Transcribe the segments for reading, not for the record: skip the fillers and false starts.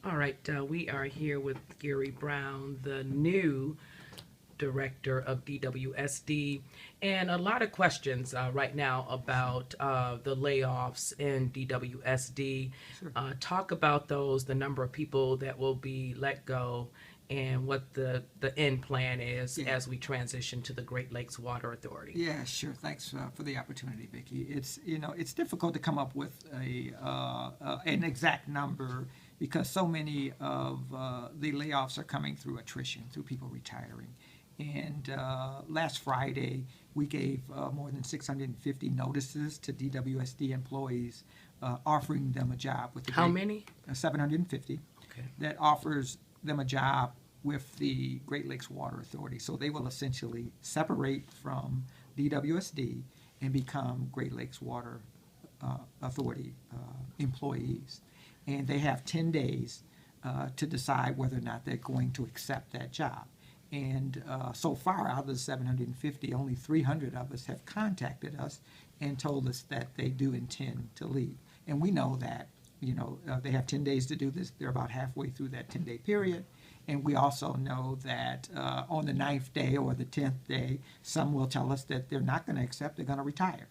All right, we are here with Gary Brown, the new director of DWSD, and a lot of questions right now about the layoffs in DWSD. Sure. Talk about those, the number of people that will be let go, and what the end plan is Yeah. as we transition to the Great Lakes Water Authority. Yeah, sure. Thanks for the opportunity, Vicki. It's difficult to come up with an exact number because so many of the layoffs are coming through attrition, through people retiring. And last Friday, we gave more than 650 notices to DWSD employees, offering them a job with the How many? 750 Okay. that offers them a job with the Great Lakes Water Authority. So they will essentially separate from DWSD and become Great Lakes Water Authority employees. And they have 10 days to decide whether or not they're going to accept that job. And so far, out of the 750, only 300 of us have contacted us and told us that they do intend to leave. And we know that, they have 10 days to do this. They're about halfway through that 10-day period. And we also know that on the 9th day or the 10th day, some will tell us that they're not going to accept, they're going to retire.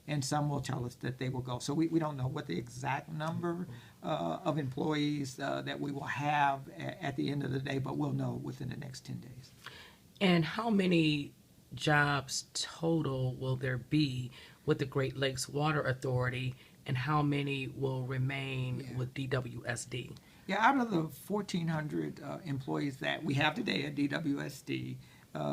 And some will tell us that they will go. So we don't know what the exact number of employees that we will have at the end of the day, but we'll know within the next 10 days. And how many jobs total will there be with the Great Lakes Water Authority, and how many will remain Yeah. with DWSD? Yeah, out of the 1,400 employees that we have today at DWSD,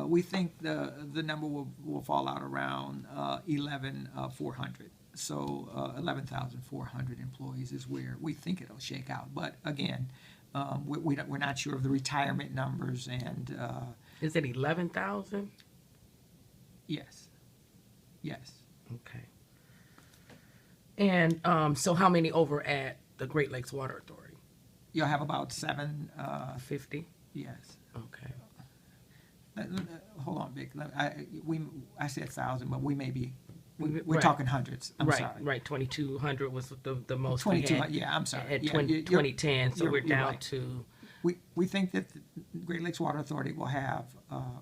we think the number will fall out around 11,400. So 11,400 employees is where we think it'll shake out. But again, we're not sure of the retirement numbers, and Is it 11,000? yes, yes. Okay. And so how many over at the Great Lakes Water Authority? You'll have about seven. 50? Yes. Okay. Hold on, Vic. I said 1,000, but we may be. We're Right. talking hundreds. I'm right, sorry. right. 2,200 was the most 22. we had Yeah, I'm sorry. at Yeah, 2010, so we're you're down right. to, We think that the Great Lakes Water Authority will have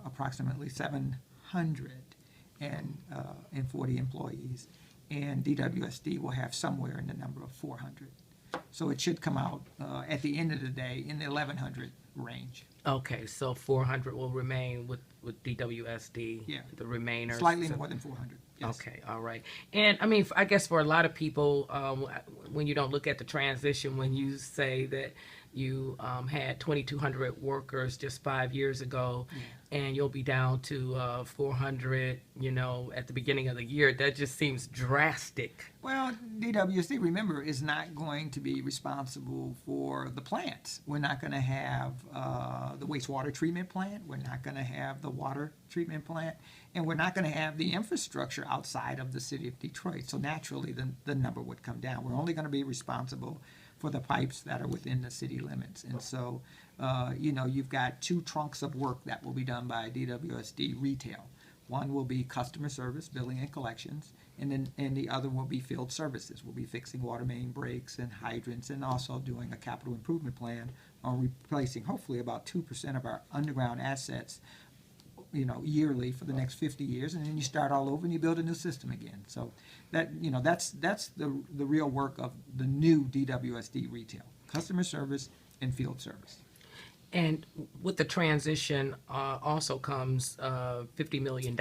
approximately 740 employees, and DWSD will have somewhere in the number of 400. So it should come out at the end of the day in the 1,100 range. okay, so 400 will remain with DWSD, Yeah. the remainers. Slightly So- more than 400. Yes. Okay, all right. And I mean, I guess for a lot of people, when you don't look at the transition, when you say that you had 2,200 workers just 5 years ago, and you'll be down to 400, at the beginning of the year, that just seems drastic. Well, DWSD, remember, is not going to be responsible for the plants. We're not going to have the wastewater treatment plant. We're not going to have the water treatment plant. And we're not going to have the infrastructure outside of the city of Detroit. So naturally, the number would come down. We're only going to be responsible for the pipes that are within the city limits. And so, you've got two trunks of work that will be done by DWSD retail. One will be customer service, billing and collections, and the other will be field services. We'll be fixing water main breaks and hydrants, and also doing a capital improvement plan on replacing hopefully about 2% of our underground assets, yearly for the next 50 years, and then you start all over and you build a new system again. So that's the real work of the new DWSD retail: customer service and field service. And with the transition also comes $50 million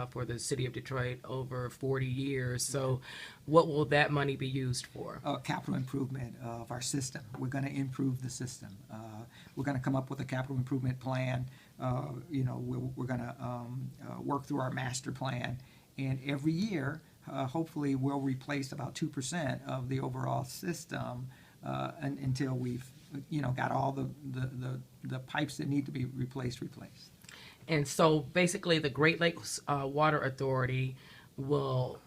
for the city of Detroit over 40 years. So what will that money be used for? Capital improvement of our system. We're going to improve the system. We're going to come up with a capital improvement plan. We're going to work through our master plan, and every year, hopefully, we'll replace about 2% of the overall system until we've got all the pipes that need to be replaced. And so basically the Great Lakes Water Authority will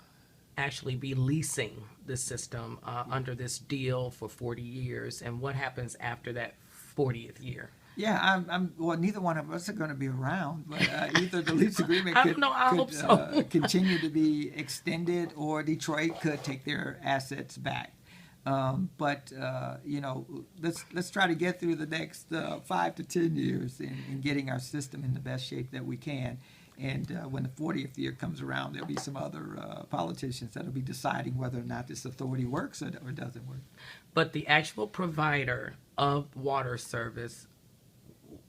actually be leasing the system under this deal for 40 years. And what happens after that 40th year? Yeah, well, neither one of us are going to be around, but either the lease agreement I could, know, I hope so. continue to be extended, or Detroit could take their assets back. But let's try to get through the next 5 to 10 years in getting our system in the best shape that we can. And when the 40th year comes around, there'll be some other politicians that'll be deciding whether or not this authority works or doesn't work. But the actual provider of water service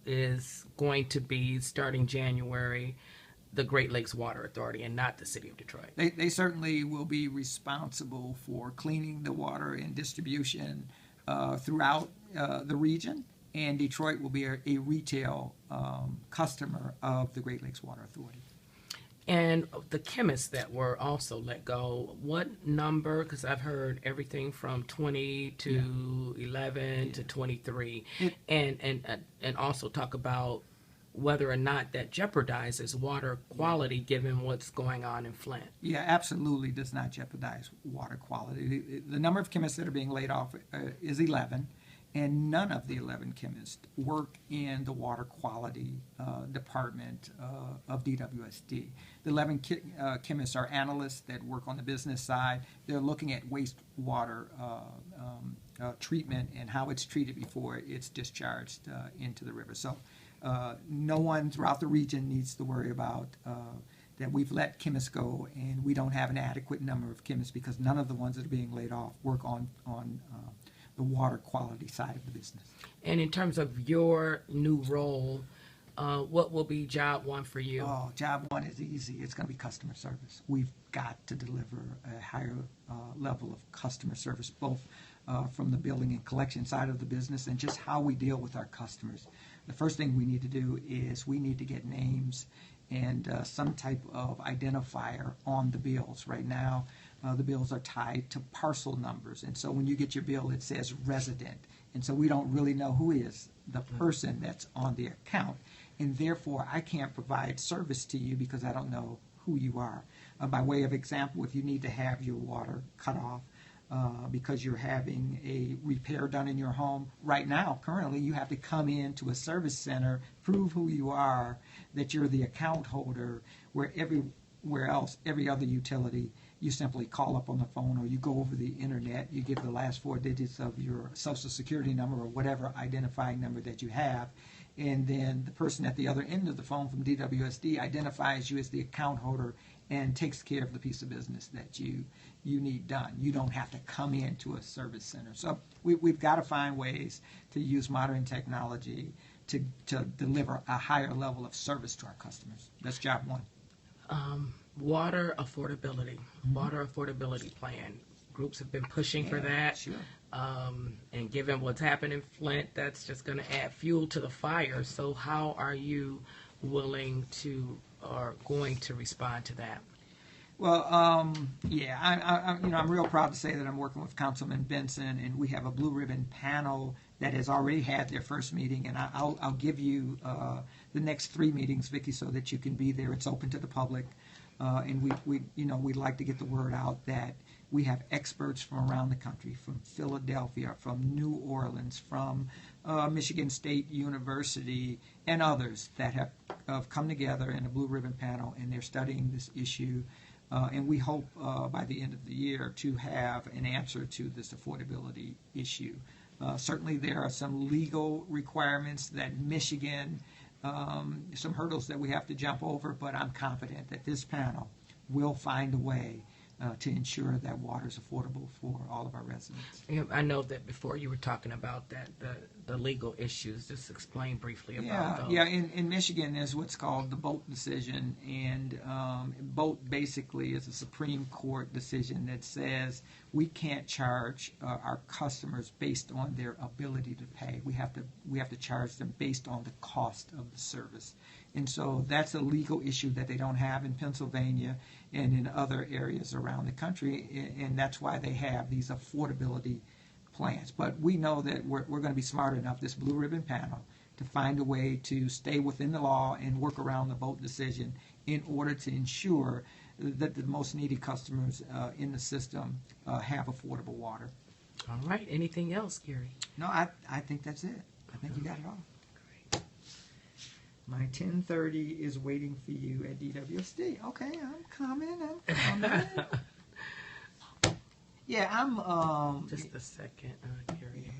is going to be, starting January, the Great Lakes Water Authority and not the City of Detroit. They certainly will be responsible for cleaning the water and distribution throughout the region, and Detroit will be a retail customer of the Great Lakes Water Authority. And the chemists that were also let go, what number? Because I've heard everything from 20 to 11 to 23, and also talk about whether or not that jeopardizes water quality given what's going on in Flint. Yeah, absolutely does not jeopardize water quality. The number of chemists that are being laid off is 11, and none of the 11 chemists work in the water quality department of DWSD. The 11 chemists are analysts that work on the business side. They're looking at wastewater treatment and how it's treated before it's discharged into the river. So no one throughout the region needs to worry about that we've let chemists go and we don't have an adequate number of chemists, because none of the ones that are being laid off work on the water quality side of the business. And in terms of your new role, what will be job one for you? Oh, job one is easy. It's going to be customer service. We've got to deliver a higher level of customer service, both from the billing and collection side of the business and just how we deal with our customers. The first thing we need to do is we need to get names and some type of identifier on the bills. Right now, the bills are tied to parcel numbers, and so when you get your bill, it says resident, and so we don't really know who is the person that's on the account, and therefore I can't provide service to you because I don't know who you are. By way of example, if you need to have your water cut off because you're having a repair done in your home, right now, currently, you have to come into a service center, prove who you are, that you're the account holder, where everywhere else, every other utility, you simply call up on the phone or you go over the internet, you give the last 4 digits of your social security number or whatever identifying number that you have, and then the person at the other end of the phone from DWSD identifies you as the account holder and takes care of the piece of business that you need done. You don't have to come into a service center. So we've got to find ways to use modern technology to deliver a higher level of service to our customers. That's job one. Water affordability, water affordability plan. Groups have been pushing for that. Sure. And given what's happened in Flint, that's just going to add fuel to the fire. So how are you willing to or going to respond to that? Well, I'm real proud to say that I'm working with Councilman Benson, and we have a blue ribbon panel that has already had their first meeting, and I'll give you the next 3 meetings, Vicki, so that you can be there. It's open to the public, and we'd like to get the word out that we have experts from around the country, from Philadelphia, from New Orleans, from Michigan State University, and others that have come together in a blue ribbon panel, and they're studying this issue. And we hope by the end of the year to have an answer to this affordability issue. Certainly there are some legal requirements that Michigan, some hurdles that we have to jump over, but I'm confident that this panel will find a way to ensure that water is affordable for all of our residents. I know that before you were talking about that, the legal issues. Just explain briefly about those. Yeah. In Michigan, there's what's called the Boat decision, and Boat basically is a Supreme Court decision that says we can't charge our customers based on their ability to pay. We have to charge them based on the cost of the service. And so that's a legal issue that they don't have in Pennsylvania and in other areas around the country, and that's why they have these affordability plans. But we know that we're going to be smart enough, this blue ribbon panel, to find a way to stay within the law and work around the Boat decision in order to ensure that the most needy customers in the system have affordable water. All right. Anything else, Gary? No, I think that's it. I think you got it all. My 10:30 is waiting for you at DWSD. Okay, I'm coming. Yeah, I'm. Just a second, Carrie.